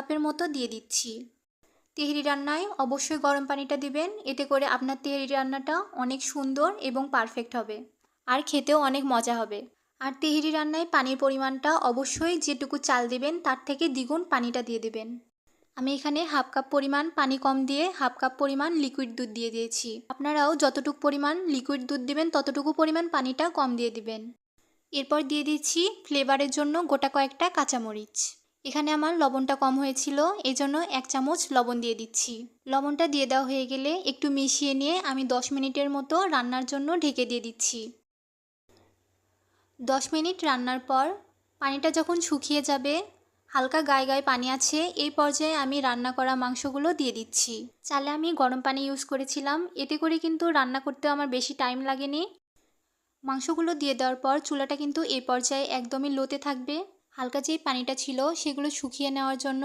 কাপের মতো দিয়ে দিচ্ছি। তেহেরি রান্নায় অবশ্যই গরম পানিটা দিবেন, এতে করে আপনার তেহেরি রান্নাটা অনেক সুন্দর এবং পারফেক্ট হবে, আর খেতেও অনেক মজা হবে। আর তেহেরি রান্নায় পানির পরিমাণটা অবশ্যই যেটুকু চাল দিবেন তার থেকে দ্বিগুণ পানিটা দিয়ে দেবেন। আমি এখানে হাফ কাপ পরিমাণ পানি কম দিয়ে হাফ কাপ পরিমাণ লিকুইড দুধ দিয়ে দিয়েছি। আপনারাও যতটুকু পরিমাণ লিকুইড দুধ দিবেন ততটুকু পরিমাণ পানিটা কম দিয়ে দিবেন। এরপর দিয়ে দিচ্ছি ফ্লেভারের জন্য গোটা কয়েকটা কাঁচামরিচ। এখানে আমার লবণটা কম হয়েছিল, এই জন্য 1 চামচ লবণ দিয়ে দিচ্ছি। লবণটা দিয়ে দেওয়া হয়ে গেলে একটু মিশিয়ে নিয়ে আমি 10 মিনিটের মতো রান্নার জন্য ঢেকে দিয়ে দিচ্ছি। 10 মিনিট রান্নার পর পানিটা যখন শুকিয়ে যাবে, হালকা গায়ে গায়ে পানি আছে, এই পর্যায়ে আমি রান্না করা মাংসগুলো দিয়ে দিচ্ছি। চালে আমি গরম পানি ইউজ করেছিলাম, এতে করে কিন্তু রান্না করতে আমার বেশি টাইম লাগেনি। মাংসগুলো দিয়ে দেওয়ার পর চুলাটা কিন্তু এই পর্যায়ে একদমই লোতে থাকবে। হালকা যেই পানিটা ছিল সেগুলো শুকিয়ে নেওয়ার জন্য